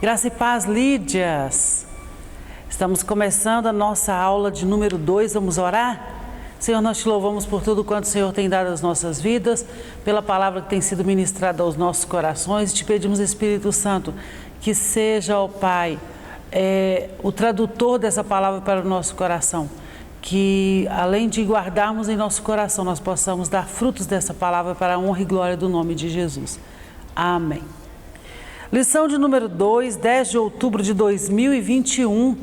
Graça e paz, Lídias. Estamos começando a nossa aula de número 2, vamos orar? Senhor, nós te louvamos por tudo quanto o Senhor tem dado às nossas vidas, pela palavra que tem sido ministrada aos nossos corações. Te pedimos, Espírito Santo, que seja, ó Pai, o tradutor dessa palavra para o nosso coração. Que além de guardarmos em nosso coração, nós possamos dar frutos dessa palavra para a honra e glória do nome de Jesus. Amém. Lição de número 2, 10 de outubro de 2021.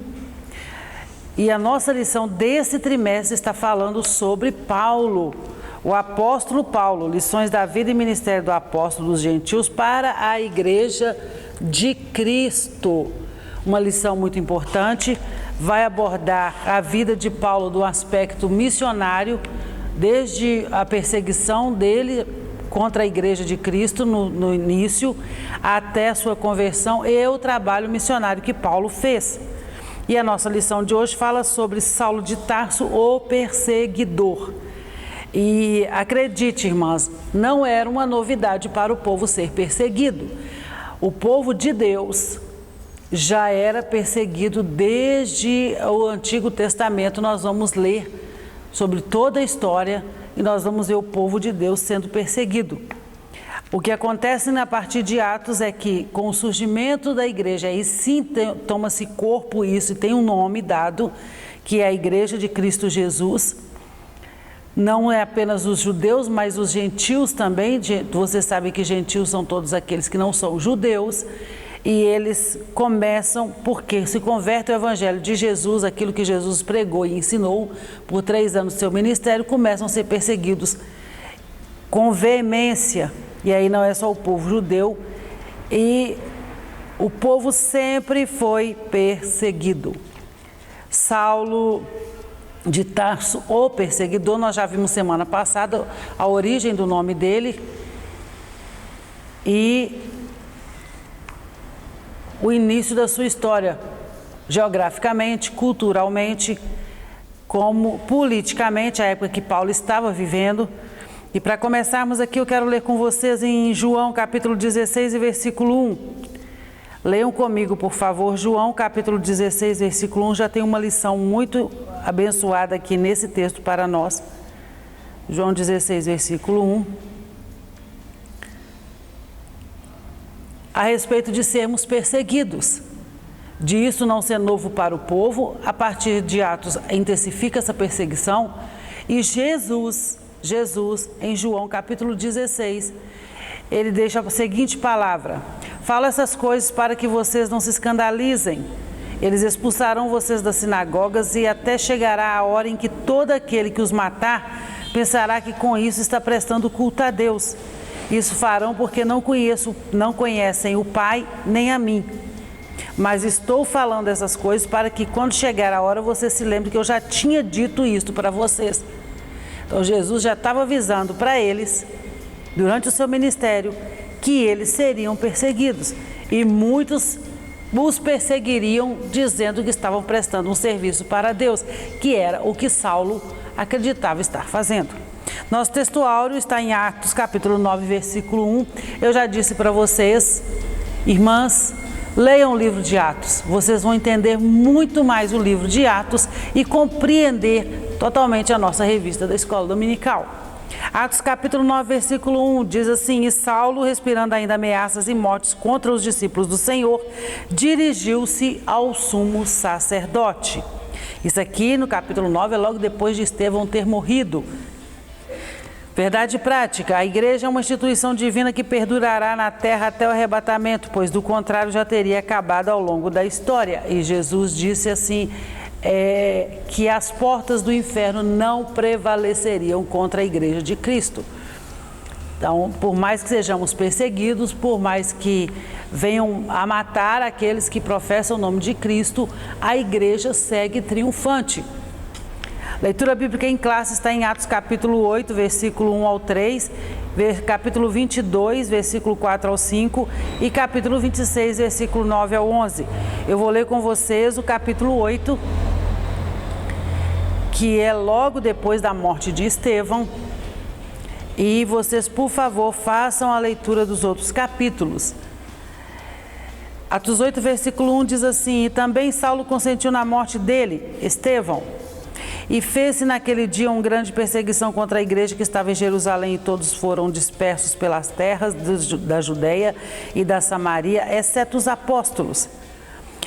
E a nossa lição desse trimestre está falando sobre Paulo, o apóstolo Paulo, lições da vida e ministério do apóstolo dos gentios para a igreja de Cristo. Uma lição muito importante, vai abordar a vida de Paulo do aspecto missionário, desde a perseguição dele contra a igreja de Cristo no início, até a sua conversão e o trabalho missionário que Paulo fez. E a nossa lição de hoje fala sobre Saulo de Tarso, o perseguidor. E acredite, irmãs, não era uma novidade para o povo ser perseguido. O povo de Deus já era perseguido desde o Antigo Testamento. Nós vamos ler sobre toda a história e nós vamos ver o povo de Deus sendo perseguido. O que acontece na partir de Atos é que, com o surgimento da igreja, aí sim toma-se corpo isso e tem um nome dado, que é a Igreja de Cristo Jesus. Não é apenas os judeus, mas os gentios também. Você sabe que gentios são todos aqueles que não são judeus. E eles começam, porque se convertem ao Evangelho de Jesus, aquilo que Jesus pregou e ensinou por 3 anos do seu ministério, começam a ser perseguidos com veemência. E aí não é só o povo judeu, e o povo sempre foi perseguido. Saulo de Tarso, o perseguidor, nós já vimos semana passada a origem do nome dele e o início da sua história, geograficamente, culturalmente, como politicamente, a época que Paulo estava vivendo. E para começarmos aqui, eu quero ler com vocês em João capítulo 16 e versículo 1. Leiam comigo, por favor, João capítulo 16, versículo 1, já tem uma lição muito abençoada aqui nesse texto para nós. João 16, versículo 1. A respeito de sermos perseguidos, de isso não ser novo para o povo. A partir de Atos intensifica essa perseguição, e Jesus, em João capítulo 16, ele deixa a seguinte palavra: falo essas coisas para que vocês não se escandalizem. Eles expulsarão vocês das sinagogas e até chegará a hora em que todo aquele que os matar pensará que com isso está prestando culto a Deus. Isso farão porque não conhecem o Pai nem a mim. Mas estou falando essas coisas para que quando chegar a hora você se lembre que eu já tinha dito isto para vocês. Então Jesus já estava avisando para eles, durante o seu ministério, que eles seriam perseguidos. E muitos os perseguiriam dizendo que estavam prestando um serviço para Deus, que era o que Saulo acreditava estar fazendo. Nosso texto áureo está em Atos, capítulo 9, versículo 1. Eu já disse para vocês, irmãs, leiam o livro de Atos. Vocês vão entender muito mais o livro de Atos e compreender totalmente a nossa revista da Escola Dominical. Atos, capítulo 9, versículo 1, diz assim: E Saulo, respirando ainda ameaças e mortes contra os discípulos do Senhor, dirigiu-se ao sumo sacerdote. Isso aqui no capítulo 9 é logo depois de Estevão ter morrido. Verdade prática, a igreja é uma instituição divina que perdurará na terra até o arrebatamento, pois do contrário já teria acabado ao longo da história. E Jesus disse assim, que as portas do inferno não prevaleceriam contra a igreja de Cristo. Então, por mais que sejamos perseguidos, por mais que venham a matar aqueles que professam o nome de Cristo, a igreja segue triunfante. Leitura bíblica em classe está em Atos capítulo 8, versículo 1 ao 3, capítulo 22, versículo 4 ao 5 e capítulo 26, versículo 9 ao 11. Eu vou ler com vocês o capítulo 8, que é logo depois da morte de Estevão, e vocês, por favor, façam a leitura dos outros capítulos. Atos 8, versículo 1 diz assim: e também Saulo consentiu na morte dele, Estevão. E fez-se naquele dia uma grande perseguição contra a igreja que estava em Jerusalém, e todos foram dispersos pelas terras da Judeia e da Samaria, exceto os apóstolos.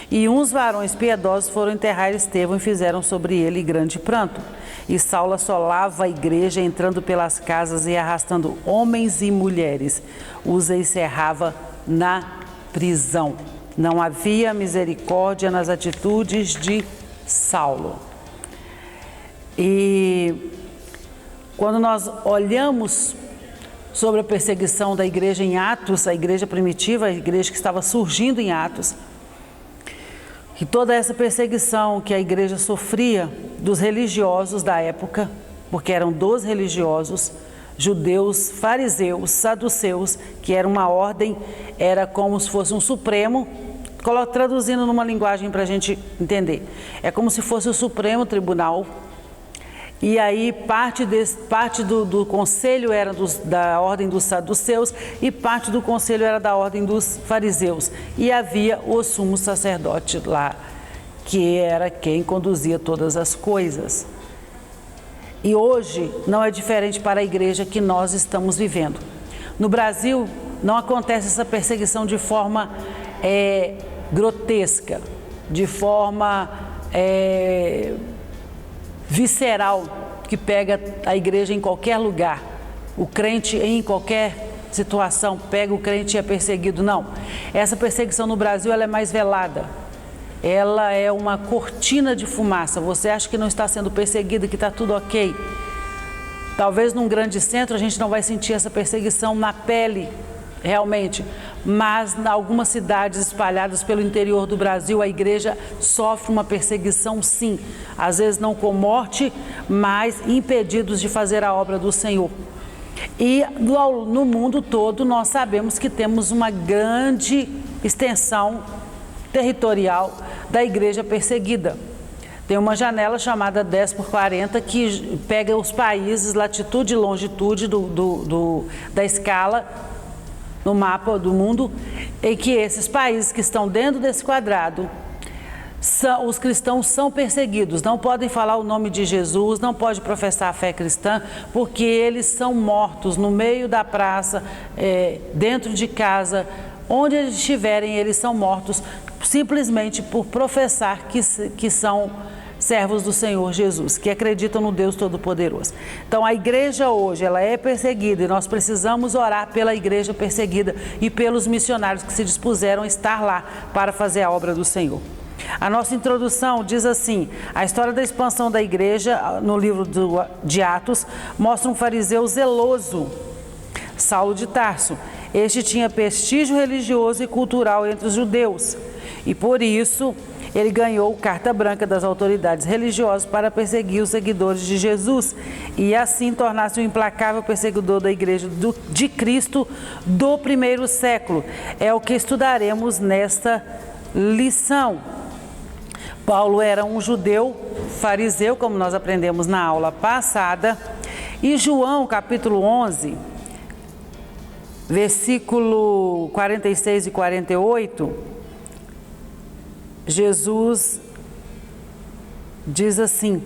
E uns varões piedosos foram enterrar Estevão e fizeram sobre ele grande pranto. E Saulo assolava a igreja, entrando pelas casas e arrastando homens e mulheres. Os encerrava na prisão. Não havia misericórdia nas atitudes de Saulo. E quando nós olhamos sobre a perseguição da igreja em Atos, a igreja primitiva, a igreja que estava surgindo em Atos, e toda essa perseguição que a igreja sofria dos religiosos da época, porque eram dos religiosos, judeus, fariseus, saduceus, que era uma ordem, era como se fosse um supremo, traduzindo numa linguagem para a gente entender, é como se fosse o Supremo Tribunal. E aí parte do conselho era da ordem dos saduceus e parte do conselho era da ordem dos fariseus. E havia o sumo sacerdote lá, que era quem conduzia todas as coisas. E hoje não é diferente para a igreja que nós estamos vivendo. No Brasil não acontece essa perseguição de forma grotesca, de forma visceral, que pega a igreja em qualquer lugar. O crente em qualquer situação pega o crente e é perseguido. Não. Essa perseguição no Brasil ela é mais velada. Ela é uma cortina de fumaça. Você acha que não está sendo perseguido, que está tudo ok. Talvez num grande centro a gente não vai sentir essa perseguição na pele, realmente, mas em algumas cidades espalhadas pelo interior do Brasil, a igreja sofre uma perseguição sim, às vezes não com morte, mas impedidos de fazer a obra do Senhor. E no mundo todo nós sabemos que temos uma grande extensão territorial da igreja perseguida. Tem uma janela chamada 10x40 que pega os países, latitude e longitude da escala no mapa do mundo, em que esses países que estão dentro desse quadrado, os cristãos são perseguidos, não podem falar o nome de Jesus, não podem professar a fé cristã, porque eles são mortos no meio da praça, dentro de casa, onde eles estiverem, eles são mortos simplesmente por professar que são servos do Senhor Jesus, que acreditam no Deus Todo-Poderoso. Então a igreja hoje, ela é perseguida e nós precisamos orar pela igreja perseguida e pelos missionários que se dispuseram a estar lá para fazer a obra do Senhor. A nossa introdução diz assim: a história da expansão da igreja no livro de Atos mostra um fariseu zeloso, Saulo de Tarso. Este tinha prestígio religioso e cultural entre os judeus e por isso ele ganhou carta branca das autoridades religiosas para perseguir os seguidores de Jesus e assim tornar-se um implacável perseguidor da igreja de Cristo do primeiro século. É o que estudaremos nesta lição. Paulo era um judeu fariseu, como nós aprendemos na aula passada, e João, capítulo 11, versículo 46 e 48, Jesus diz assim,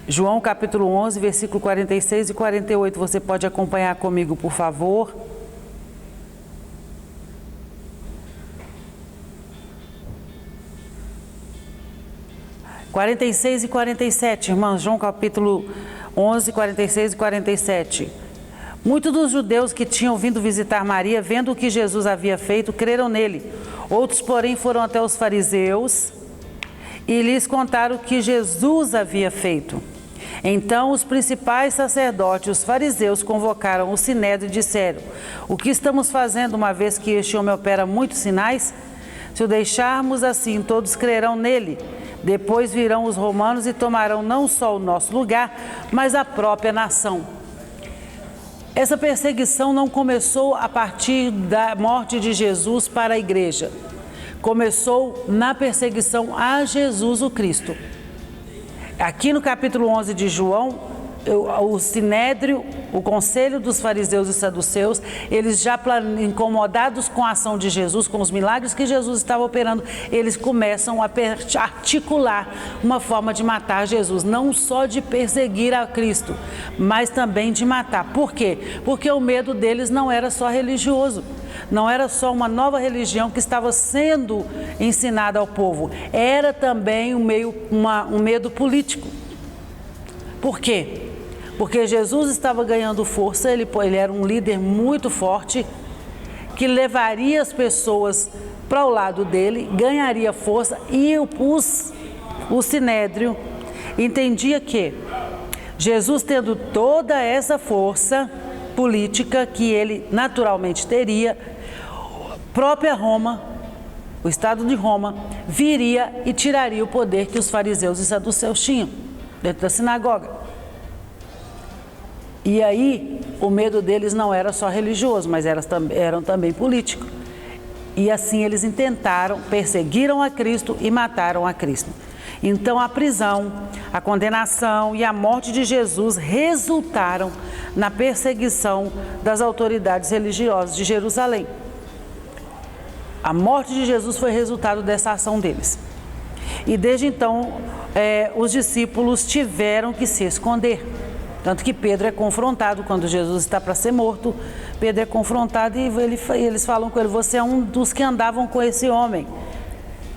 João capítulo 11, versículo 46 e 48, você pode acompanhar comigo, por favor? (46 e 47, irmãos, João capítulo 11, 46 e 47. Muitos dos judeus que tinham vindo visitar Maria, vendo o que Jesus havia feito, creram nele. Outros, porém, foram até os fariseus e lhes contaram o que Jesus havia feito. Então, os principais sacerdotes e os fariseus convocaram o sinédrio e disseram: o que estamos fazendo, uma vez que este homem opera muitos sinais? Se o deixarmos assim, todos crerão nele. Depois virão os romanos e tomarão não só o nosso lugar, mas a própria nação. Essa perseguição não começou a partir da morte de Jesus para a igreja. Começou na perseguição a Jesus o Cristo. Aqui no capítulo 11 de João, o sinédrio, o conselho dos fariseus e saduceus, eles já incomodados com a ação de Jesus, com os milagres que Jesus estava operando, eles começam a articular uma forma de matar Jesus, não só de perseguir a Cristo, mas também de matar. Por quê? Porque o medo deles não era só religioso, não era só uma nova religião que estava sendo ensinada ao povo, era também um medo político. Por quê? Porque Jesus estava ganhando força, ele era um líder muito forte, que levaria as pessoas para o lado dele, ganharia força, e o sinédrio entendia que Jesus, tendo toda essa força política que ele naturalmente teria, própria Roma, o Estado de Roma, viria e tiraria o poder que os fariseus e saduceus tinham dentro da sinagoga. E aí, o medo deles não era só religioso, mas eram também político. E assim eles perseguiram a Cristo e mataram a Cristo. Então a prisão, a condenação e a morte de Jesus resultaram na perseguição das autoridades religiosas de Jerusalém. A morte de Jesus foi resultado dessa ação deles. E desde então, os discípulos tiveram que se esconder. Tanto que Pedro é confrontado, quando Jesus está para ser morto, Pedro é confrontado e eles falam com ele: você é um dos que andavam com esse homem.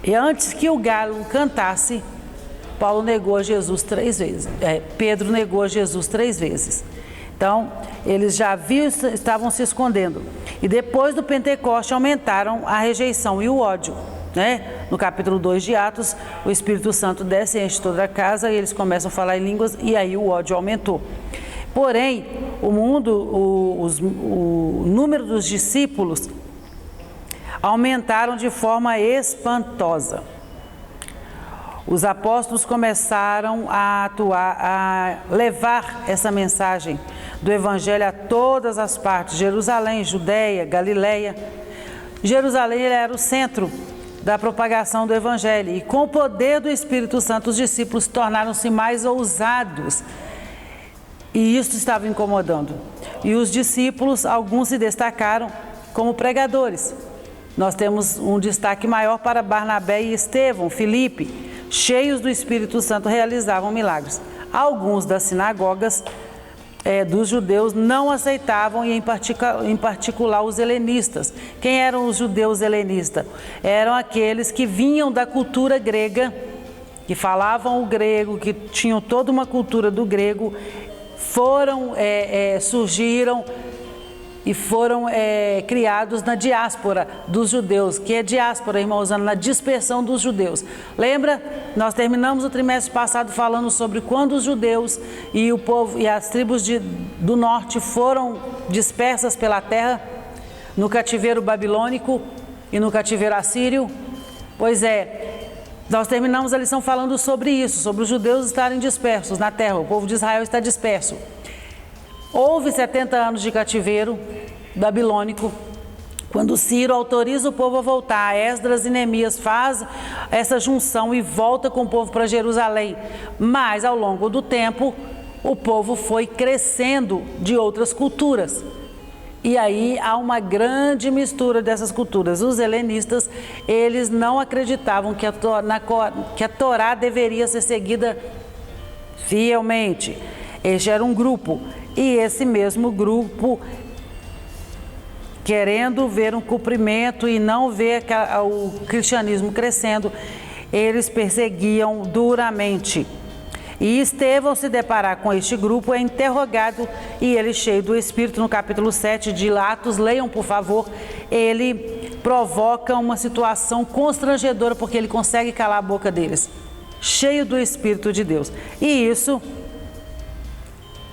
E antes que o galo cantasse, Paulo negou a Jesus 3 vezes. Pedro negou a Jesus 3 vezes. Então, eles já estavam se escondendo. E depois do Pentecoste aumentaram a rejeição e o ódio. No capítulo 2 de Atos, o Espírito Santo desce e enche toda a casa e eles começam a falar em línguas e aí o ódio aumentou. Porém, o número dos discípulos aumentaram de forma espantosa. Os apóstolos começaram a levar essa mensagem do Evangelho a todas as partes: Jerusalém, Judeia, Galileia. Jerusalém era o centro da propagação do Evangelho, e com o poder do Espírito Santo os discípulos tornaram-se mais ousados, e isso estava incomodando. E os discípulos, alguns se destacaram como pregadores. Nós temos um destaque maior para Barnabé e Estevão, Filipe, cheios do Espírito Santo, realizavam milagres. Alguns das sinagogas dos judeus não aceitavam, e em particular os helenistas. Quem eram os judeus helenistas? Eram aqueles que vinham da cultura grega, que falavam o grego, que tinham toda uma cultura do grego, surgiram e foram criados na diáspora dos judeus. Que é diáspora, irmãos, na dispersão dos judeus. Lembra? Nós terminamos o trimestre passado falando sobre quando os judeus e o povo e as tribos do norte foram dispersas pela terra, no cativeiro babilônico e no cativeiro assírio. Pois nós terminamos a lição falando sobre isso, sobre os judeus estarem dispersos na terra, o povo de Israel está disperso. Houve 70 anos de cativeiro babilônico, quando Ciro autoriza o povo a voltar. Esdras e Neemias faz essa junção e volta com o povo para Jerusalém. Mas ao longo do tempo, o povo foi crescendo de outras culturas. E aí há uma grande mistura dessas culturas. Os helenistas, eles não acreditavam que a Torá deveria ser seguida fielmente. Este era um grupo. E esse mesmo grupo, querendo ver um cumprimento e não ver o cristianismo crescendo, eles perseguiam duramente. E Estevão, se deparar com este grupo, é interrogado, e ele, cheio do Espírito, no capítulo 7 de Atos, leiam por favor, ele provoca uma situação constrangedora, porque ele consegue calar a boca deles, cheio do Espírito de Deus. E isso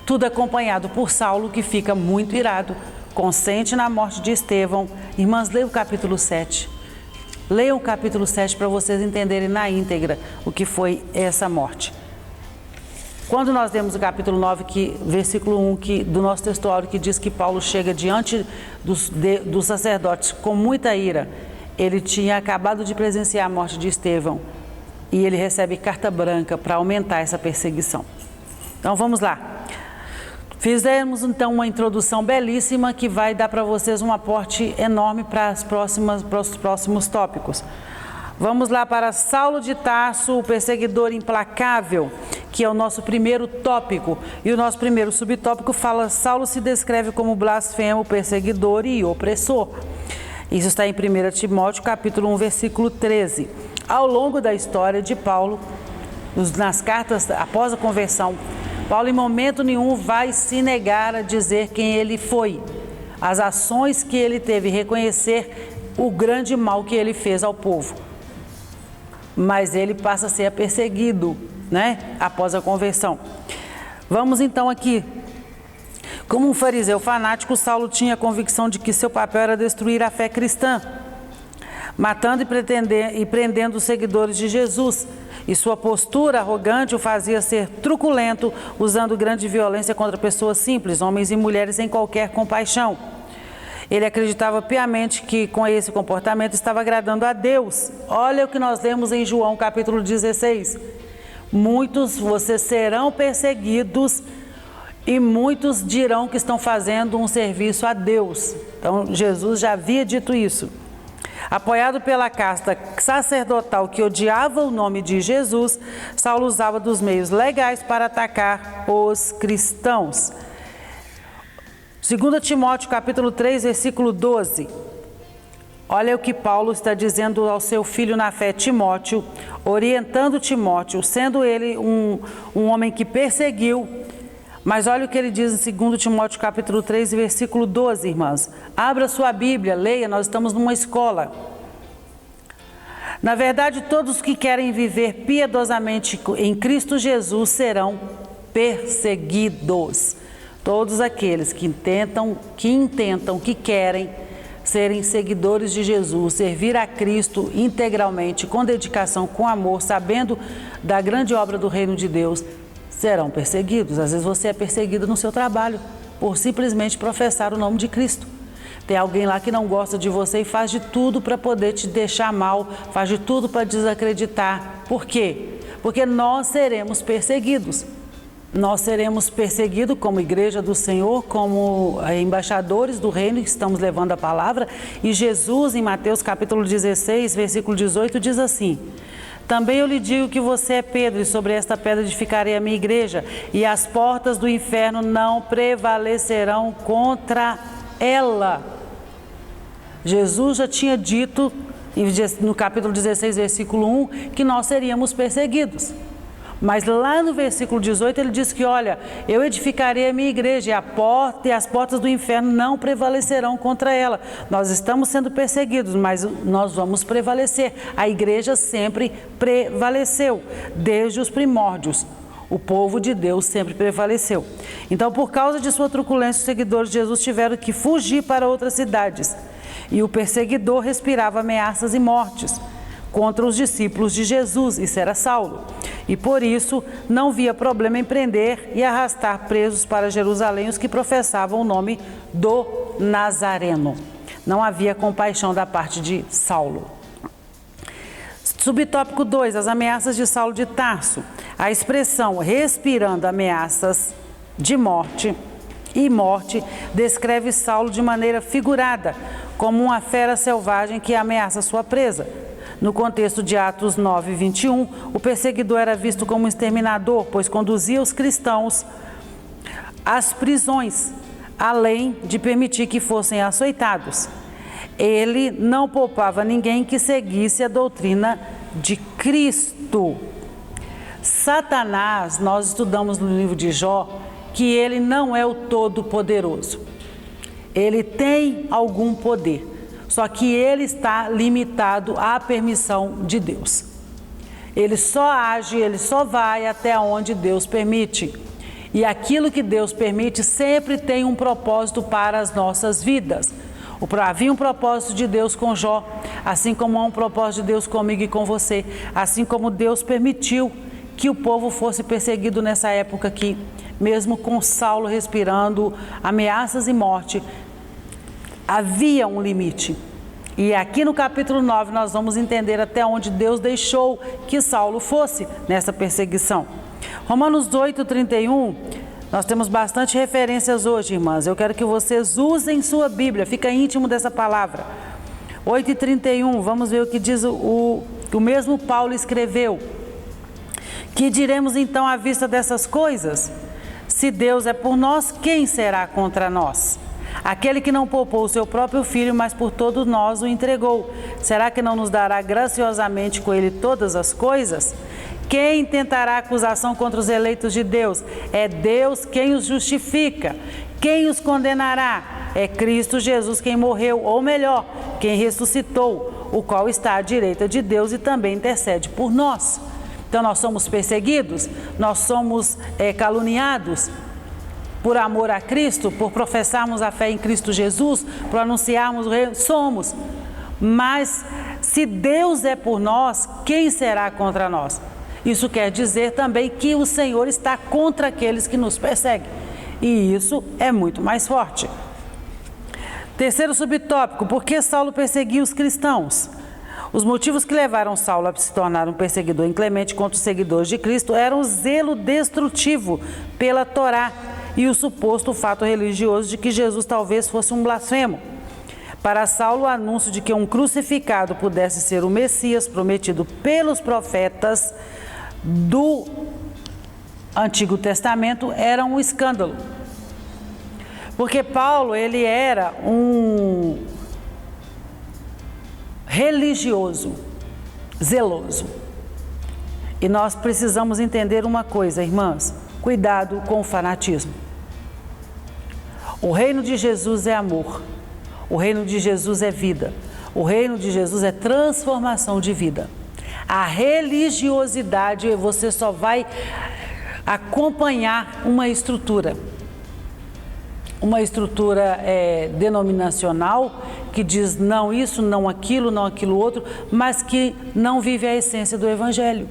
tudo acompanhado por Saulo, que fica muito irado, consente na morte de Estevão. Irmãs, leiam o capítulo 7. Leiam o capítulo 7 para vocês entenderem na íntegra o que foi essa morte. Quando nós temos o capítulo 9, versículo 1 do nosso textuário, que diz que Paulo chega diante dos sacerdotes com muita ira, ele tinha acabado de presenciar a morte de Estevão e ele recebe carta branca para aumentar essa perseguição. Então vamos lá. Fizemos então uma introdução belíssima que vai dar para vocês um aporte enorme para os próximos tópicos. Vamos lá para Saulo de Tarso, o perseguidor implacável, que é o nosso primeiro tópico. E o nosso primeiro subtópico fala: Saulo se descreve como blasfemo, perseguidor e opressor. Isso está em 1 Timóteo, capítulo 1, versículo 13. Ao longo da história de Paulo, nas cartas após a conversão, Paulo em momento nenhum vai se negar a dizer quem ele foi, as ações que ele teve, reconhecer o grande mal que ele fez ao povo. Mas ele passa a ser perseguido, após a conversão. Vamos então aqui. Como um fariseu fanático, Saulo tinha a convicção de que seu papel era destruir a fé cristã, matando e prendendo os seguidores de Jesus. E sua postura arrogante o fazia ser truculento, usando grande violência contra pessoas simples, homens e mulheres, sem qualquer compaixão. Ele acreditava piamente que com esse comportamento estava agradando a Deus. Olha o que nós lemos em João capítulo 16. Muitos vocês serão perseguidos e muitos dirão que estão fazendo um serviço a Deus. Então Jesus já havia dito isso. Apoiado pela casta sacerdotal que odiava o nome de Jesus, Saulo usava dos meios legais para atacar os cristãos. 2 Timóteo capítulo 3, versículo 12. Olha o que Paulo está dizendo ao seu filho na fé, Timóteo, orientando Timóteo, sendo ele um homem que perseguiu. Mas olha o que ele diz em 2 Timóteo capítulo 3, versículo 12, irmãs. Abra sua Bíblia, leia, nós estamos numa escola. Na verdade, todos que querem viver piedosamente em Cristo Jesus serão perseguidos. Todos aqueles que querem serem seguidores de Jesus, servir a Cristo integralmente, com dedicação, com amor, sabendo da grande obra do reino de Deus, serão perseguidos. Às vezes você é perseguido no seu trabalho por simplesmente professar o nome de Cristo. Tem alguém lá que não gosta de você e faz de tudo para poder te deixar mal, faz de tudo para desacreditar. Por quê? Porque nós seremos perseguidos. Nós seremos perseguidos como igreja do Senhor, como embaixadores do reino que estamos levando a palavra. E Jesus, em Mateus capítulo 16, versículo 18, diz assim: também eu lhe digo que você é Pedro, e sobre esta pedra edificarei a minha igreja, e as portas do inferno não prevalecerão contra ela. Jesus já tinha dito, no capítulo 16, versículo 1, que nós seríamos perseguidos. Mas lá no versículo 18 ele diz que, olha, eu edificarei a minha igreja e as portas do inferno não prevalecerão contra ela. Nós estamos sendo perseguidos, mas nós vamos prevalecer. A igreja sempre prevaleceu, desde os primórdios. O povo de Deus sempre prevaleceu. Então, por causa de sua truculência, os seguidores de Jesus tiveram que fugir para outras cidades. E o perseguidor respirava ameaças e mortes contra os discípulos de Jesus, isso era Saulo. E por isso não via problema em prender e arrastar presos para Jerusalém os que professavam o nome do Nazareno. Não havia compaixão da parte de Saulo. Subtópico 2, as ameaças de Saulo de Tarso. A expressão respirando ameaças de morte descreve Saulo de maneira figurada, como uma fera selvagem que ameaça sua presa. No contexto de Atos 9, 21, o perseguidor era visto como um exterminador, pois conduzia os cristãos às prisões, além de permitir que fossem açoitados. Ele não poupava ninguém que seguisse a doutrina de Cristo. Satanás, nós estudamos no livro de Jó, que ele não é o Todo-Poderoso. Ele tem algum poder. Só que ele está limitado à permissão de Deus. Ele só age, ele só vai até onde Deus permite. E aquilo que Deus permite sempre tem um propósito para as nossas vidas. Havia um propósito de Deus com Jó, assim como há um propósito de Deus comigo e com você. Assim como Deus permitiu que o povo fosse perseguido nessa época aqui, mesmo com Saulo respirando ameaças e morte, havia um limite. E aqui no capítulo 9 nós vamos entender até onde Deus deixou que Saulo fosse nessa perseguição. Romanos 8, 31 Nós temos bastante referências hoje, irmãs. Eu quero que vocês usem sua Bíblia, fica íntimo dessa palavra. 8:31, vamos ver o que diz o mesmo Paulo escreveu. Que diremos então à vista dessas coisas? Se Deus é por nós, quem será contra nós? Aquele que não poupou o seu próprio filho, mas por todos nós o entregou. Será que não nos dará graciosamente com ele todas as coisas? Quem tentará acusação contra os eleitos de Deus? É Deus quem os justifica. Quem os condenará? É Cristo Jesus quem morreu, ou melhor, quem ressuscitou, o qual está à direita de Deus e também intercede por nós. Então nós somos perseguidos, nós somos caluniados por amor a Cristo, por professarmos a fé em Cristo Jesus, por anunciarmos o reino, somos. Mas se Deus é por nós, quem será contra nós? Isso quer dizer também que o Senhor está contra aqueles que nos perseguem. E isso é muito mais forte. Terceiro subtópico, por que Saulo perseguia os cristãos? Os motivos que levaram Saulo a se tornar um perseguidor inclemente contra os seguidores de Cristo eram o zelo destrutivo pela Torá e o suposto fato religioso de que Jesus talvez fosse um blasfemo. Para Saulo, o anúncio de que um crucificado pudesse ser o Messias prometido pelos profetas do Antigo Testamento era um escândalo. Porque Paulo, ele era um religioso, zeloso. E nós precisamos entender uma coisa, irmãs, cuidado com o fanatismo. O reino de Jesus é amor, o reino de Jesus é vida, o reino de Jesus é transformação de vida. A religiosidade, você só vai acompanhar uma estrutura denominacional que diz não isso, não aquilo outro, mas que não vive a essência do Evangelho.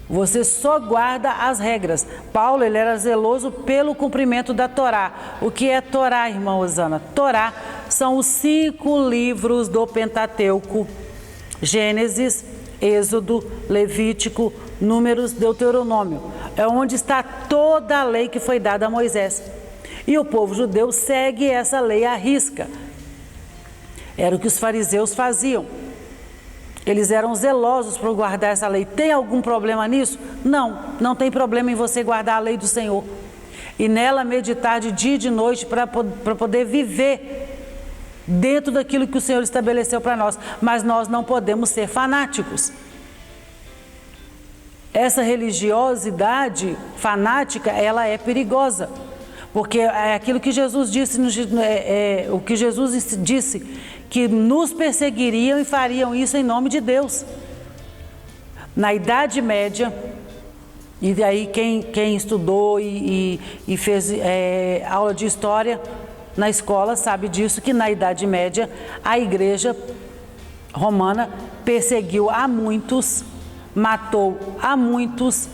Você só guarda as regras. Paulo, ele era zeloso pelo cumprimento da Torá. O que é Torá, irmã Osana? Torá são os 5 livros do Pentateuco: Gênesis, Êxodo, Levítico, Números, Deuteronômio. É onde está toda a lei que foi dada a Moisés. E o povo judeu segue essa lei à risca. Era o que os fariseus faziam. Eles eram zelosos por guardar essa lei. Tem algum problema nisso? Não, não tem problema em você guardar a lei do Senhor. E nela meditar de dia e de noite para poder viver dentro daquilo que o Senhor estabeleceu para nós. Mas nós não podemos ser fanáticos. Essa religiosidade fanática, ela é perigosa. Porque é aquilo que Jesus disse, o que Jesus disse, que nos perseguiriam e fariam isso em nome de Deus. Na Idade Média, e daí quem estudou e fez aula de história na escola sabe disso, que na Idade Média a Igreja Romana perseguiu a muitos, matou a muitos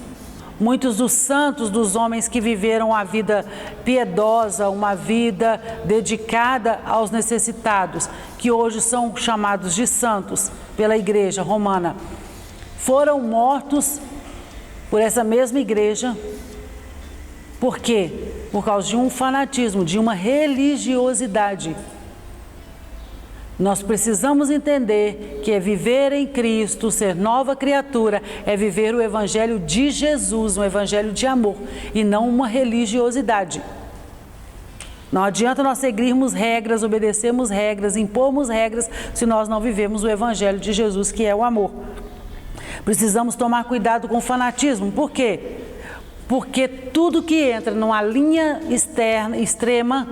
dos santos, dos homens que viveram a vida piedosa, uma vida dedicada aos necessitados, que hoje são chamados de santos pela Igreja Romana, foram mortos por essa mesma igreja. Por quê? Por causa de um fanatismo, de uma religiosidade. Nós precisamos entender que é viver em Cristo, ser nova criatura, é viver o Evangelho de Jesus, um Evangelho de amor, e não uma religiosidade. Não adianta nós seguirmos regras, obedecermos regras, impormos regras, se nós não vivemos o Evangelho de Jesus, que é o amor. Precisamos tomar cuidado com o fanatismo. Por quê? Porque tudo que entra numa linha extrema,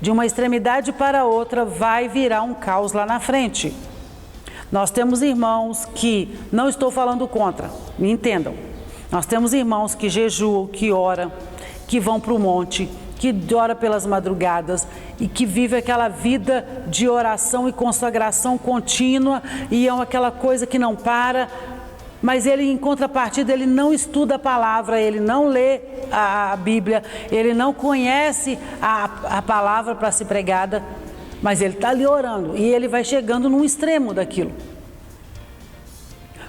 de uma extremidade para outra, vai virar um caos lá na frente. Nós temos irmãos que, não estou falando contra, me entendam, nós temos irmãos que jejuam, que oram, que vão para o monte, que ora pelas madrugadas e que vive aquela vida de oração e consagração contínua e é aquela coisa que não para. Mas ele, em contrapartida, ele não estuda a palavra, ele não lê a Bíblia, ele não conhece a palavra para ser pregada, mas ele está ali orando e ele vai chegando num extremo daquilo.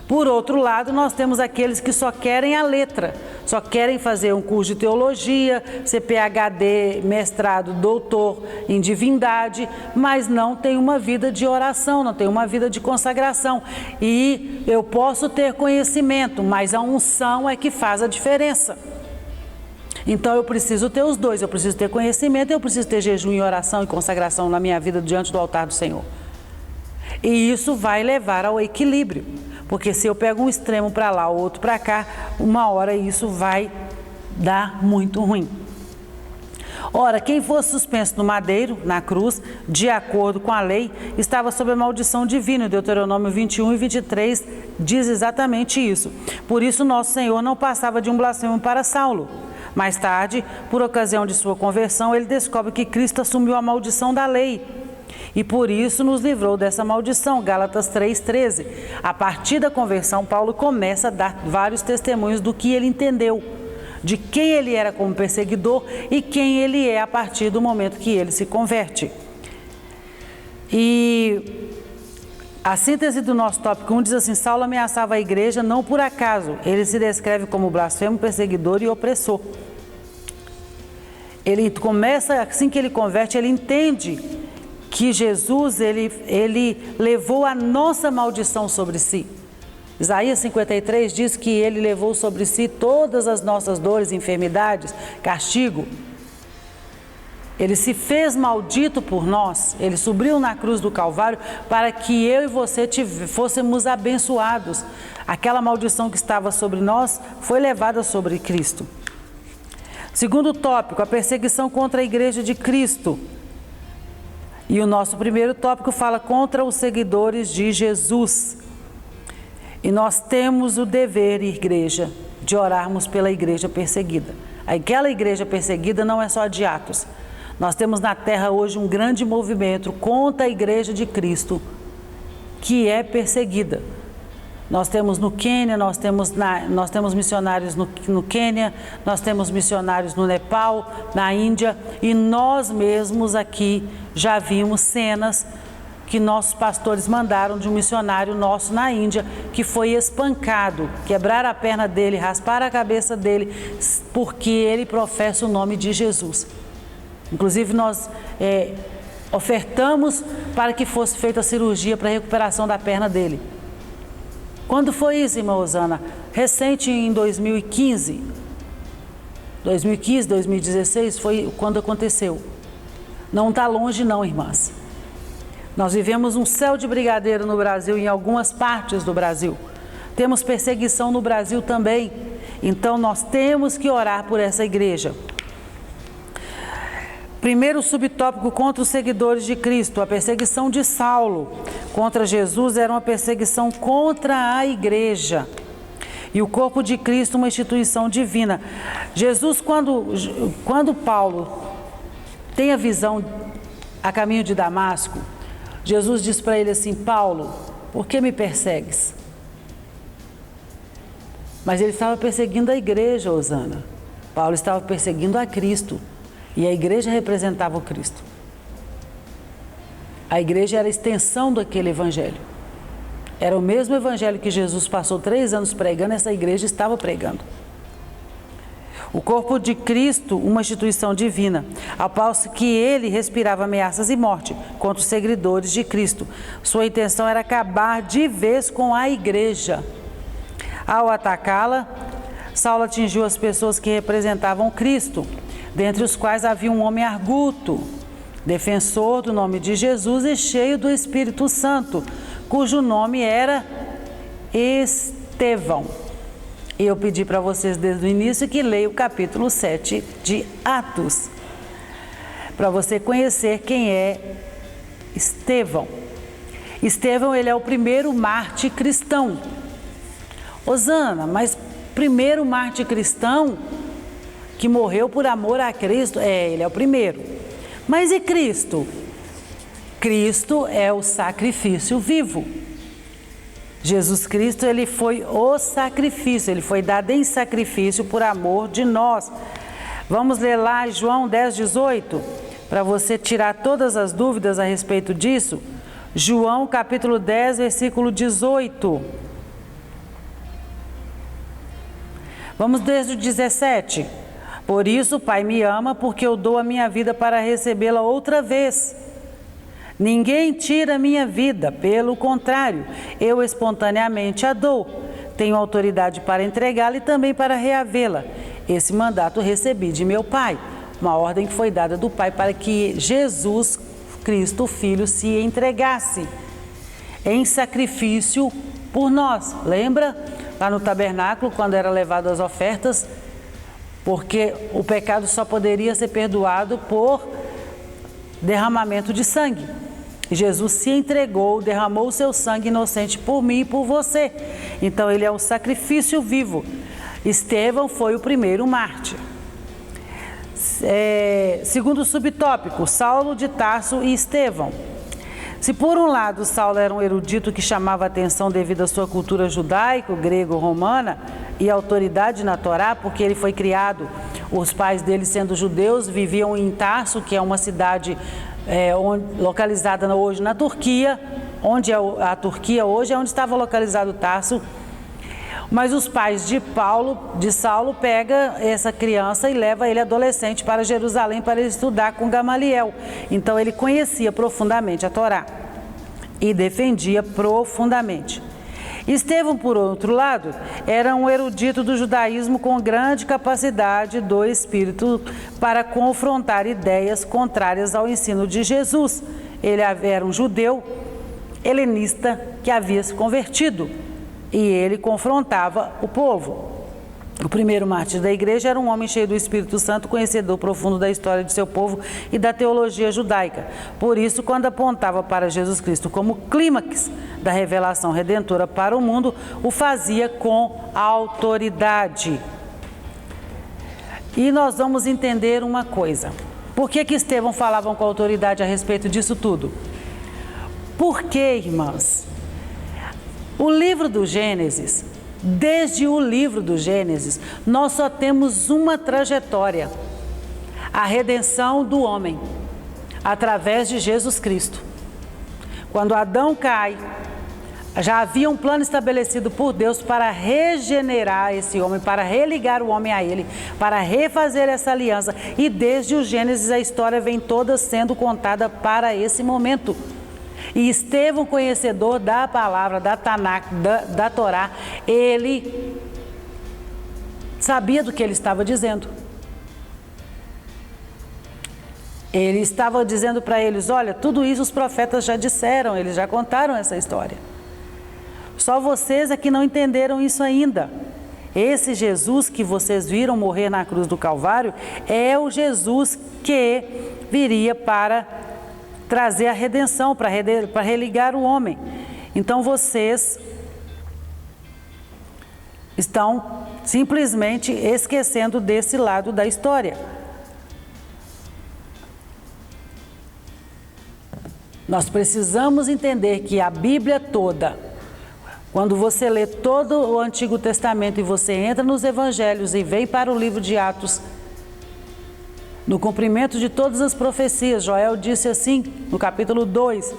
Por outro lado, nós temos aqueles que só querem a letra, só querem fazer um curso de teologia, ser PhD, mestrado, doutor em divindade, mas não tem uma vida de oração, não tem uma vida de consagração. E eu posso ter conhecimento, mas a unção é que faz a diferença. Então eu preciso ter os dois, eu preciso ter conhecimento, eu preciso ter jejum e oração e consagração na minha vida diante do altar do Senhor. E isso vai levar ao equilíbrio, porque se eu pego um extremo para lá, o outro para cá, uma hora isso vai dar muito ruim. Ora, quem fosse suspenso no madeiro, na cruz, de acordo com a lei, estava sob a maldição divina. Deuteronômio 21 e 23 diz exatamente isso. Por isso nosso Senhor não passava de um blasfemo para Saulo. Mais tarde, por ocasião de sua conversão, ele descobre que Cristo assumiu a maldição da lei e por isso nos livrou dessa maldição. Gálatas 3,13. A partir da conversão, Paulo começa a dar vários testemunhos do que ele entendeu, de quem ele era como perseguidor e quem ele é a partir do momento que ele se converte. E a síntese do nosso tópico 1 diz assim: Saulo ameaçava a igreja não por acaso, ele se descreve como blasfemo, perseguidor e opressor. Ele começa, assim que ele converte, ele entende que Jesus, ele levou a nossa maldição sobre si. Isaías 53 diz que ele levou sobre si todas as nossas dores, enfermidades, castigo. Ele se fez maldito por nós, ele subiu na cruz do Calvário para que eu e você fôssemos abençoados. Aquela maldição que estava sobre nós foi levada sobre Cristo. Segundo tópico, a perseguição contra a igreja de Cristo. E o nosso primeiro tópico fala contra os seguidores de Jesus. E nós temos o dever, igreja, de orarmos pela igreja perseguida. Aquela igreja perseguida não é só de Atos. Nós temos na terra hoje um grande movimento contra a igreja de Cristo, que é perseguida. Nós temos no Quênia, nós temos missionários no Quênia, nós temos missionários no Nepal, na Índia, e nós mesmos aqui já vimos cenas que nossos pastores mandaram de um missionário nosso na Índia, que foi espancado, quebraram a perna dele, rasparam a cabeça dele, porque ele professa o nome de Jesus. Inclusive nós ofertamos para que fosse feita a cirurgia para a recuperação da perna dele. Quando foi isso, irmã Osana? Recente, em 2015, 2016, foi quando aconteceu. Não está longe não, irmãs. Nós vivemos um céu de brigadeiro no Brasil, em algumas partes do Brasil. Temos perseguição no Brasil também. Então nós temos que orar por essa igreja. Primeiro subtópico contra os seguidores de Cristo. A perseguição de Saulo contra Jesus era uma perseguição contra a igreja. E o corpo de Cristo, uma instituição divina. Jesus, quando Paulo tem a visão a caminho de Damasco, Jesus diz para ele assim: Paulo, por que me persegues? Mas ele estava perseguindo a igreja, Osana. Paulo estava perseguindo a Cristo. E a igreja representava o Cristo. A igreja era a extensão daquele evangelho. Era o mesmo evangelho que Jesus passou 3 anos pregando, essa igreja estava pregando. O corpo de Cristo, uma instituição divina, ao passo que ele respirava ameaças e morte contra os seguidores de Cristo. Sua intenção era acabar de vez com a igreja. Ao atacá-la, Saulo atingiu as pessoas que representavam Cristo, dentre os quais havia um homem arguto, defensor do nome de Jesus e cheio do Espírito Santo, cujo nome era Estevão. E eu pedi para vocês desde o início que leiam o capítulo 7 de Atos, para você conhecer quem é Estevão. Estevão, ele é o primeiro mártir cristão. Osana, mas primeiro mártir cristão que morreu por amor a Cristo, ele é o primeiro. Mas e Cristo? Cristo é o sacrifício vivo. Jesus Cristo, ele foi o sacrifício, ele foi dado em sacrifício por amor de nós. Vamos ler lá João 10:18, para você tirar todas as dúvidas a respeito disso. João capítulo 10, versículo 18. Vamos desde o 17. Por isso o Pai me ama, porque eu dou a minha vida para recebê-la outra vez. Ninguém tira a minha vida, pelo contrário, eu espontaneamente a dou. Tenho autoridade para entregá-la e também para reavê-la. Esse mandato recebi de meu Pai. Uma ordem que foi dada do Pai para que Jesus Cristo, o Filho, se entregasse em sacrifício por nós. Lembra? Lá no tabernáculo, quando eram levadas as ofertas, porque o pecado só poderia ser perdoado por derramamento de sangue. Jesus se entregou, derramou o seu sangue inocente por mim e por você. Então ele é o sacrifício vivo. Estevão foi o primeiro mártir. Segundo subtópico, Saulo de Tarso e Estevão. Se por um lado Saulo era um erudito que chamava a atenção devido à sua cultura judaico, grego-romana e autoridade na Torá, porque ele foi criado, os pais dele sendo judeus, viviam em Tarso, que é uma cidade localizada hoje na Turquia, onde a Turquia hoje é onde estava localizado Tarso. Mas os pais de Saulo pegam essa criança e levam ele adolescente para Jerusalém para ele estudar com Gamaliel. Então ele conhecia profundamente a Torá e defendia profundamente. Estevão, por outro lado, era um erudito do judaísmo com grande capacidade do espírito para confrontar ideias contrárias ao ensino de Jesus. Ele era um judeu helenista que havia se convertido. E ele confrontava o povo. O primeiro mártir da igreja era um homem cheio do Espírito Santo, conhecedor profundo da história de seu povo e da teologia judaica. Por isso, quando apontava para Jesus Cristo como clímax da revelação redentora para o mundo, o fazia com autoridade. E nós vamos entender uma coisa. Por que Estevão falava com autoridade a respeito disso tudo? Porque, irmãs, o livro do Gênesis, desde o livro do Gênesis, nós só temos uma trajetória: a redenção do homem, através de Jesus Cristo. Quando Adão cai, já havia um plano estabelecido por Deus para regenerar esse homem, para religar o homem a ele, para refazer essa aliança. E desde o Gênesis a história vem toda sendo contada para esse momento. E Estevão, conhecedor da palavra, da Tanakh, da Torá, ele sabia do que ele estava dizendo. Ele estava dizendo para eles: olha, tudo isso os profetas já disseram, eles já contaram essa história. Só vocês é que não entenderam isso ainda. Esse Jesus que vocês viram morrer na cruz do Calvário é o Jesus que viria para trazer a redenção, para religar o homem. Então vocês estão simplesmente esquecendo desse lado da história. Nós precisamos entender que a Bíblia toda, quando você lê todo o Antigo Testamento e você entra nos Evangelhos e vem para o livro de Atos, no cumprimento de todas as profecias, Joel disse assim, no capítulo 2,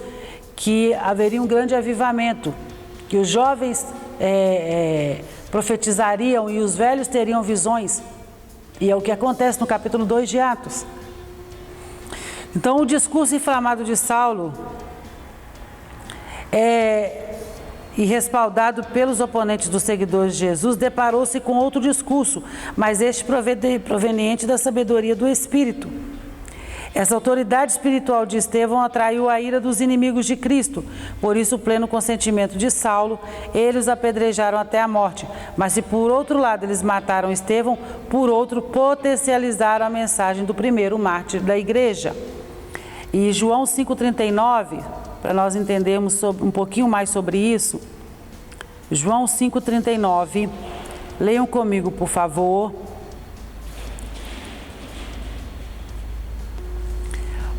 que haveria um grande avivamento, que os jovens profetizariam e os velhos teriam visões. E é o que acontece no capítulo 2 de Atos. Então, o discurso inflamado de Saulo e respaldado pelos oponentes dos seguidores de Jesus, deparou-se com outro discurso, mas este proveniente da sabedoria do Espírito. Essa autoridade espiritual de Estevão atraiu a ira dos inimigos de Cristo. Por isso, o pleno consentimento de Saulo, eles apedrejaram até a morte. Mas se por outro lado eles mataram Estevão, por outro potencializaram a mensagem do primeiro mártir da igreja. E João 5,39, para nós entendermos um pouquinho mais sobre isso, João 5,39, leiam comigo, por favor.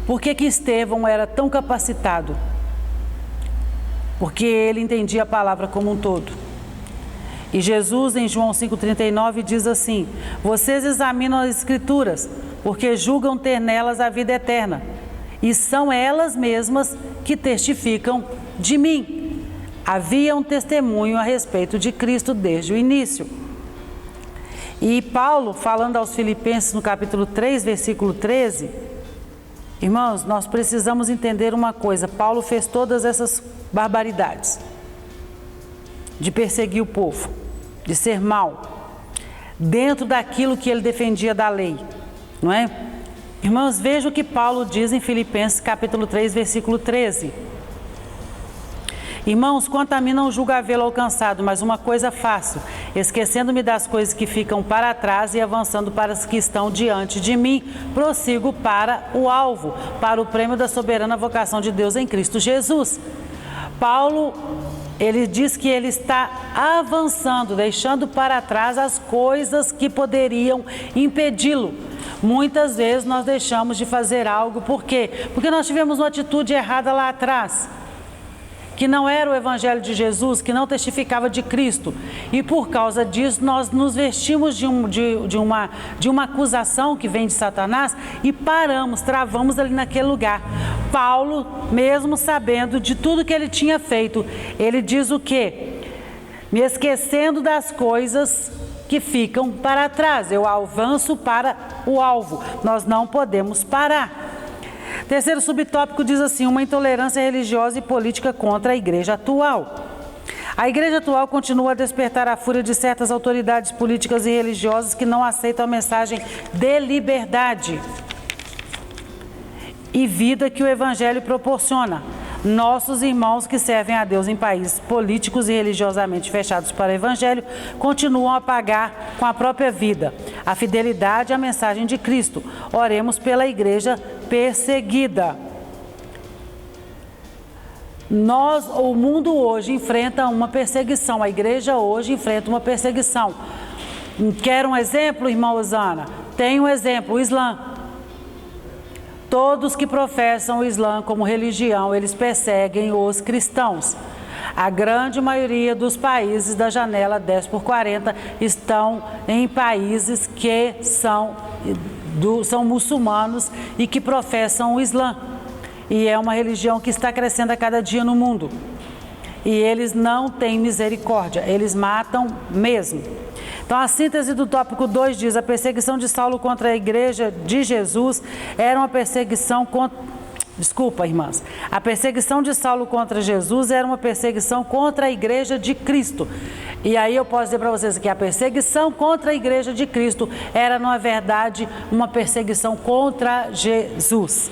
Por que Estevão era tão capacitado? Porque ele entendia a palavra como um todo. E Jesus, em João 5,39, diz assim: vocês examinam as Escrituras, porque julgam ter nelas a vida eterna, e são elas mesmas que testificam de mim. Havia um testemunho a respeito de Cristo desde o início. E Paulo, falando aos Filipenses no capítulo 3, versículo 13, irmãos, nós precisamos entender uma coisa: Paulo fez todas essas barbaridades de perseguir o povo, de ser mau, dentro daquilo que ele defendia da lei, não é? Irmãos, veja o que Paulo diz em Filipenses capítulo 3, versículo 13. Irmãos, quanto a mim não julgo havê-lo alcançado, mas uma coisa faço, esquecendo-me das coisas que ficam para trás e avançando para as que estão diante de mim, prossigo para o alvo, para o prêmio da soberana vocação de Deus em Cristo Jesus. Paulo, ele diz que ele está avançando, deixando para trás as coisas que poderiam impedi-lo. Muitas vezes nós deixamos de fazer algo, por quê? Porque nós tivemos uma atitude errada lá atrás, que não era o Evangelho de Jesus, que não testificava de Cristo. E por causa disso, nós nos vestimos de uma acusação que vem de Satanás e travamos ali naquele lugar. Paulo, mesmo sabendo de tudo que ele tinha feito, ele diz o quê? Me esquecendo das coisas que ficam para trás, eu avanço para o alvo. Nós não podemos parar. Terceiro subtópico diz assim: uma intolerância religiosa e política contra a igreja atual. A igreja atual continua a despertar a fúria de certas autoridades políticas e religiosas que não aceitam a mensagem de liberdade e vida que o Evangelho proporciona. Nossos irmãos que servem a Deus em países políticos e religiosamente fechados para o Evangelho continuam a pagar com a própria vida a fidelidade à mensagem de Cristo. Oremos pela igreja perseguida. O mundo hoje enfrenta uma perseguição, a igreja hoje enfrenta uma perseguição. Quer um exemplo, irmã Osana? Tem um exemplo: o Islã. Todos que professam o Islã como religião, eles perseguem os cristãos. A grande maioria dos países da janela 10 por 40 estão em países que são muçulmanos e que professam o Islã. E é uma religião que está crescendo a cada dia no mundo. E eles não têm misericórdia, eles matam mesmo. Então, a síntese do tópico 2 diz: a perseguição de Saulo contra a igreja de Jesus era uma perseguição contra... Desculpa, irmãs. A perseguição de Saulo contra Jesus era uma perseguição contra a igreja de Cristo. E aí eu posso dizer para vocês que a perseguição contra a igreja de Cristo era, na verdade, uma perseguição contra Jesus.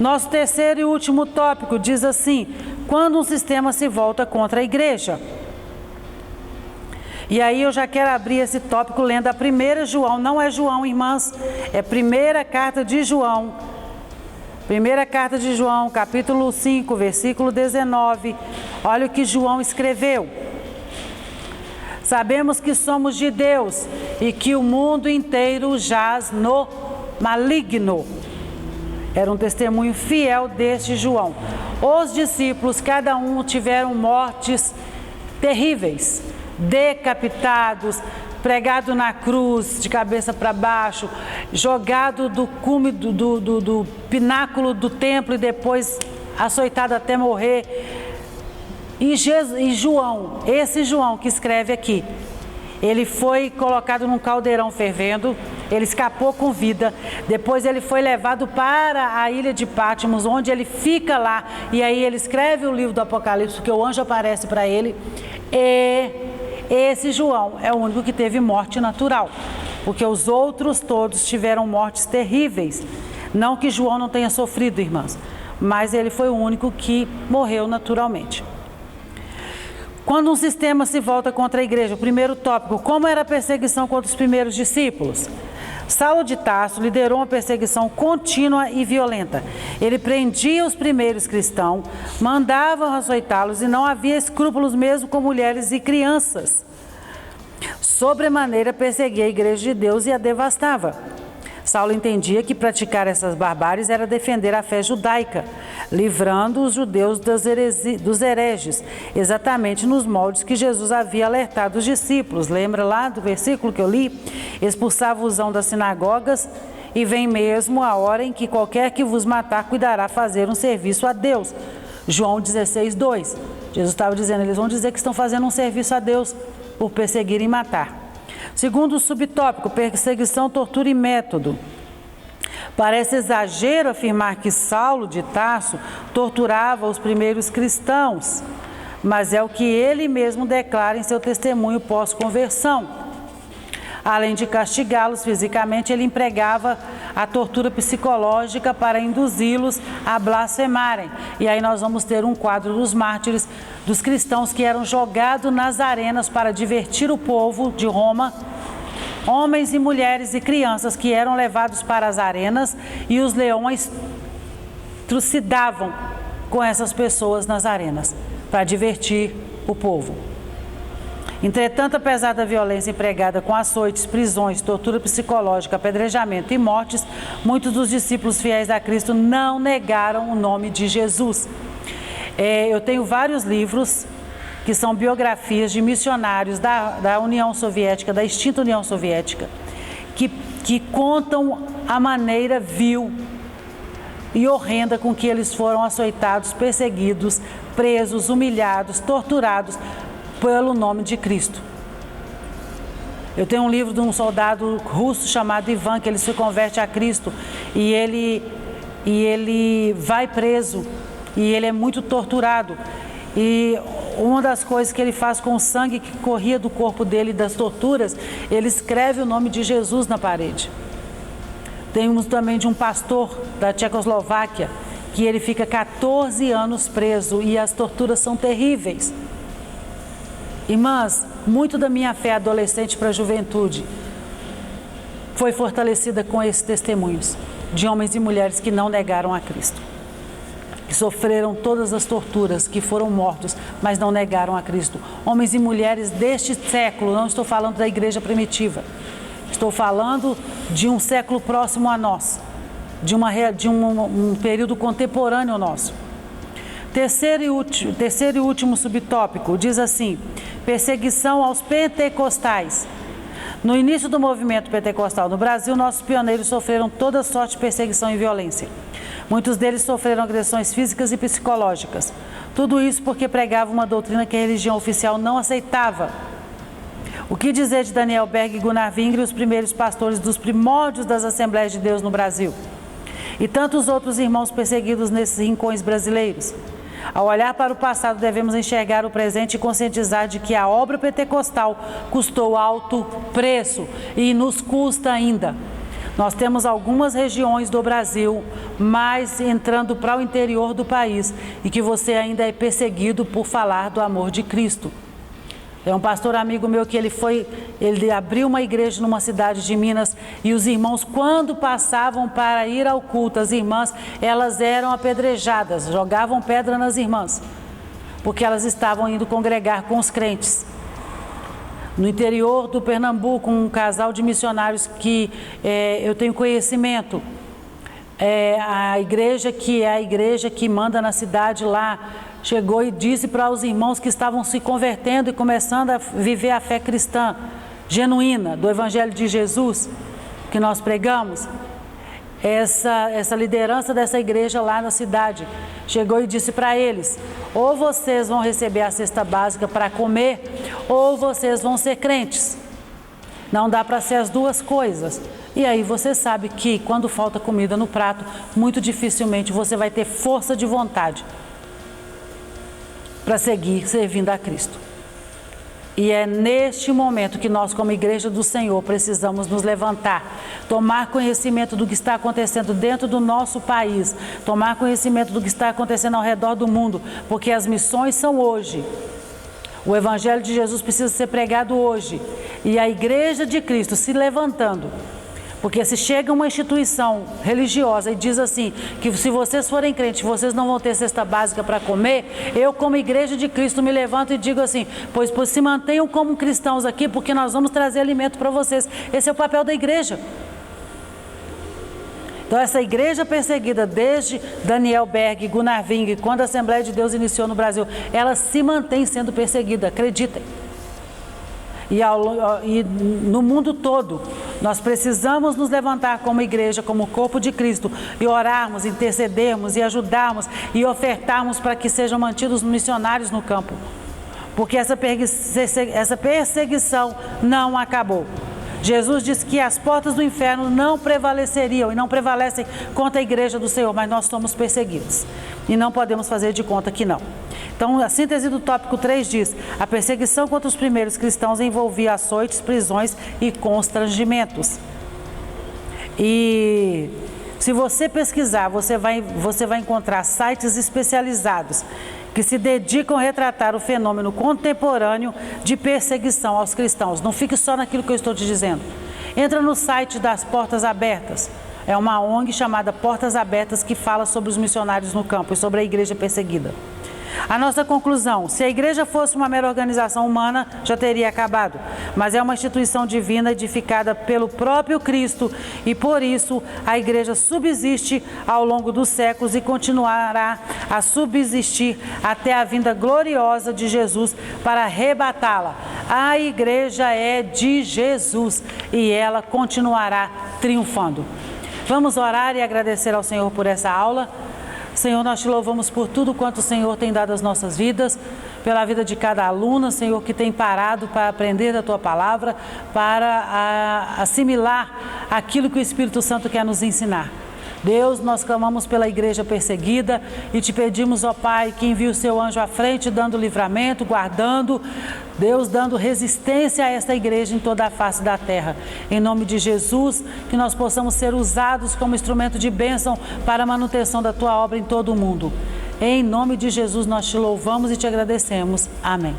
Nosso terceiro e último tópico diz assim: quando um sistema se volta contra a igreja. E aí eu já quero abrir esse tópico lendo a 1 João, não é João, irmãs, é primeira carta de João. Primeira carta de João, capítulo 5, versículo 19. Olha o que João escreveu. Sabemos que somos de Deus e que o mundo inteiro jaz no maligno. Era um testemunho fiel deste João. Os discípulos, cada um, tiveram mortes terríveis. Decapitados, pregado na cruz de cabeça para baixo, jogado do cume do pináculo do templo e depois açoitado até morrer. E João, esse João que escreve aqui, ele foi colocado num caldeirão fervendo, ele escapou com vida, depois ele foi levado para a ilha de Patmos, onde ele fica lá, e aí ele escreve o livro do Apocalipse, porque o anjo aparece para ele, e esse João é o único que teve morte natural, porque os outros todos tiveram mortes terríveis. Não que João não tenha sofrido, irmãs, mas ele foi o único que morreu naturalmente. Quando um sistema se volta contra a igreja, o primeiro tópico: como era a perseguição contra os primeiros discípulos? Saulo de Tarso liderou uma perseguição contínua e violenta. Ele prendia os primeiros cristãos, mandava açoitá-los e não havia escrúpulos mesmo com mulheres e crianças. Sobremaneira perseguia a igreja de Deus e a devastava. Saulo entendia que praticar essas barbáries era defender a fé judaica, livrando os judeus dos hereges, exatamente nos moldes que Jesus havia alertado os discípulos. Lembra lá do versículo que eu li? Expulsava-os das sinagogas, e vem mesmo a hora em que qualquer que vos matar cuidará fazer um serviço a Deus. João 16, 2. Jesus estava dizendo: eles vão dizer que estão fazendo um serviço a Deus por perseguir e matar. Segundo subtópico, perseguição, tortura e método. Parece exagero afirmar que Saulo de Tarso torturava os primeiros cristãos, mas é o que ele mesmo declara em seu testemunho pós-conversão. Além de castigá-los fisicamente, ele empregava a tortura psicológica para induzi-los a blasfemarem. E aí nós vamos ter um quadro dos mártires, dos cristãos que eram jogados nas arenas para divertir o povo de Roma, homens e mulheres e crianças que eram levados para as arenas e os leões trucidavam com essas pessoas nas arenas para divertir o povo. Entretanto, apesar da violência empregada com açoites, prisões, tortura psicológica, apedrejamento e mortes, muitos dos discípulos fiéis a Cristo não negaram o nome de Jesus. Eu tenho vários livros que são biografias de missionários da União Soviética, da extinta União Soviética, que contam a maneira vil e horrenda com que eles foram açoitados, perseguidos, presos, humilhados, torturados pelo nome de Cristo. Eu tenho um livro de um soldado russo chamado Ivan, que ele se converte a Cristo e ele vai preso e ele é muito torturado. E uma das coisas que ele faz com o sangue que corria do corpo dele, das torturas, ele escreve o nome de Jesus na parede. Temos também de um pastor da Tchecoslováquia, que ele fica 14 anos preso e as torturas são terríveis. Irmãs, muito da minha fé adolescente para a juventude foi fortalecida com esses testemunhos de homens e mulheres que não negaram a Cristo, que sofreram todas as torturas, que foram mortos, mas não negaram a Cristo. Homens e mulheres deste século, não estou falando da igreja primitiva, estou falando de um século próximo a nós, de um período contemporâneo nosso. Terceiro e último subtópico diz assim: perseguição aos pentecostais. No início do movimento pentecostal no Brasil, nossos pioneiros sofreram toda sorte de perseguição e violência. Muitos deles sofreram agressões físicas e psicológicas. Tudo isso porque pregavam uma doutrina que a religião oficial não aceitava. O que dizer de Daniel Berg e Gunnar Wingre, os primeiros pastores dos primórdios das Assembleias de Deus no Brasil? E tantos outros irmãos perseguidos nesses rincões brasileiros? Ao olhar para o passado, devemos enxergar o presente e conscientizar de que a obra pentecostal custou alto preço e nos custa ainda. Nós temos algumas regiões do Brasil, mas entrando para o interior do país, e que você ainda é perseguido por falar do amor de Cristo. É um pastor amigo meu que ele abriu uma igreja numa cidade de Minas e os irmãos, quando passavam para ir ao culto, as irmãs, elas eram apedrejadas, jogavam pedra nas irmãs, porque elas estavam indo congregar com os crentes. No interior do Pernambuco, um casal de missionários que eu tenho conhecimento, a igreja que é a igreja que manda na cidade lá, chegou e disse para os irmãos que estavam se convertendo e começando a viver a fé cristã genuína do Evangelho de Jesus, que nós pregamos, essa liderança dessa igreja lá na cidade chegou e disse para eles: ou vocês vão receber a cesta básica para comer, ou vocês vão ser crentes. Não dá para ser as duas coisas. E aí você sabe que quando falta comida no prato, muito dificilmente você vai ter força de vontade para seguir servindo a Cristo. E é neste momento que nós, como igreja do Senhor, precisamos nos levantar, tomar conhecimento do que está acontecendo dentro do nosso país, tomar conhecimento do que está acontecendo ao redor do mundo, porque as missões são hoje. O Evangelho de Jesus precisa ser pregado hoje. E a igreja de Cristo se levantando. Porque se chega uma instituição religiosa e diz assim, que se vocês forem crentes, vocês não vão ter cesta básica para comer, eu como igreja de Cristo me levanto e digo assim, pois se mantenham como cristãos aqui, porque nós vamos trazer alimento para vocês. Esse é o papel da igreja. Então essa igreja perseguida desde Daniel Berg e Gunnar Wingre, quando a Assembleia de Deus iniciou no Brasil, ela se mantém sendo perseguida, acreditem. E no mundo todo, nós precisamos nos levantar como igreja, como corpo de Cristo, e orarmos, intercedermos e ajudarmos e ofertarmos para que sejam mantidos missionários no campo. Porque essa perseguição não acabou. Jesus disse que as portas do inferno não prevaleceriam e não prevalecem contra a igreja do Senhor, mas nós somos perseguidos e não podemos fazer de conta que não. Então, a síntese do tópico 3 diz: a perseguição contra os primeiros cristãos envolvia açoites, prisões e constrangimentos. E se você pesquisar, você vai encontrar sites especializados que se dedicam a retratar o fenômeno contemporâneo de perseguição aos cristãos. Não fique só naquilo que eu estou te dizendo. Entra no site das Portas Abertas. É uma ONG chamada Portas Abertas que fala sobre os missionários no campo e sobre a igreja perseguida. A nossa conclusão: se a igreja fosse uma mera organização humana, já teria acabado. Mas é uma instituição divina edificada pelo próprio Cristo e por isso a igreja subsiste ao longo dos séculos e continuará a subsistir até a vinda gloriosa de Jesus para arrebatá-la. A igreja é de Jesus e ela continuará triunfando. Vamos orar e agradecer ao Senhor por essa aula. Senhor, nós te louvamos por tudo quanto o Senhor tem dado às nossas vidas, pela vida de cada aluna, Senhor, que tem parado para aprender da Tua palavra, para assimilar aquilo que o Espírito Santo quer nos ensinar. Deus, nós clamamos pela igreja perseguida e te pedimos, ó Pai, que envie o seu anjo à frente, dando livramento, guardando, Deus, dando resistência a esta igreja em toda a face da terra. Em nome de Jesus, que nós possamos ser usados como instrumento de bênção para a manutenção da Tua obra em todo o mundo. Em nome de Jesus, nós te louvamos e te agradecemos. Amém.